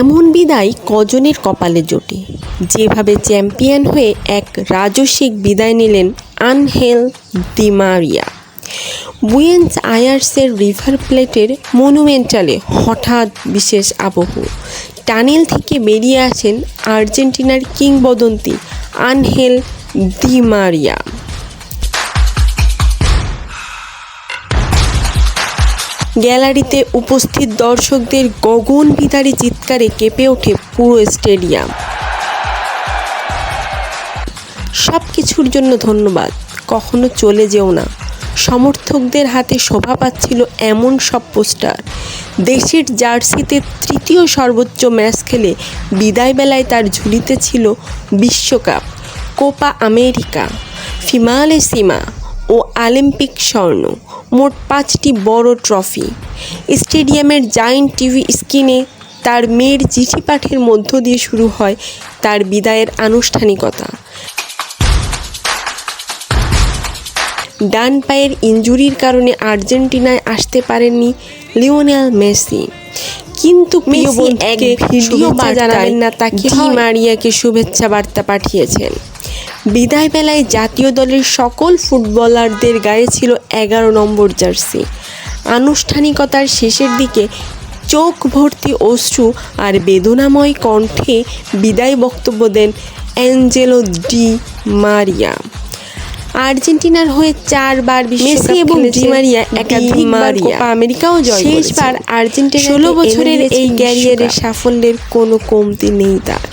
এমন বিদায় কজনের কপালে জোটে। যেভাবে চ্যাম্পিয়ন হয়ে এক রাজস্বিক বিদায় নিলেন আনহেল দি মারিয়া। বুয়েন্স আয়ার্সের রিভার প্লেটের মনুমেন্টালে হঠাৎ বিশেষ আবহ। টানেল থেকে বেরিয়ে আসেন আর্জেন্টিনার কিংবদন্তি আনহেল দি মারিয়া। গ্যালারিতে উপস্থিত দর্শকদের গগনবিদারী চিৎকারে কেঁপে ওঠে পুরো স্টেডিয়াম। সব কিছুর জন্য ধন্যবাদ, কখনো চলে যেও না। সমর্থকদের হাতে শোভা পাচ্ছিল এমন সব পোস্টার। দেশের জার্সিতে তৃতীয় সর্বোচ্চ ম্যাচ খেলে বিদায়বেলায় তার ঝুলিতে ছিল বিশ্বকাপ, কোপা আমেরিকা, ফিমালেসিমা ও অলিম্পিক স্বর্ণ, মোট 5টি বড় ট্রফি। স্টেডিয়ামের জায়ান্ট টিভি স্ক্রিনে তার মেয়ের চিঠি পাঠের মধ্য দিয়ে শুরু হয় তার বিদায়ের আনুষ্ঠানিকতা। ডান পায়ের ইনজুরির কারণে আর্জেন্টিনায় আসতে পারেননি লিওনেল মেসি, কিন্তু মেসি এক ভিডিও জানাবেন না তাকে দি মারিয়াকে শুভেচ্ছা বার্তা পাঠিয়েছেন। বিদায় বেলায় জাতীয় দলের সকল ফুটবলারদের গায়ে ছিল 11 নম্বর জার্সি। আনুষ্ঠানিকতার শেষের দিকে চোখ ভর্তি অশ্রু আর বেদনাময় কণ্ঠে বিদায় বক্তব্য দেন অ্যাঞ্জেলো ডি মারিয়া। আর্জেন্টিনার হয়ে 4 বার মেসি এবং ডি মারিয়া একাধিকবার কোপা আমেরিকাও জয় করেছেন। শেষবার আর্জেন্টিনা 16 বছরের এই ক্যারিয়ারের সাফল্যের কোনো কমতি নেই তার।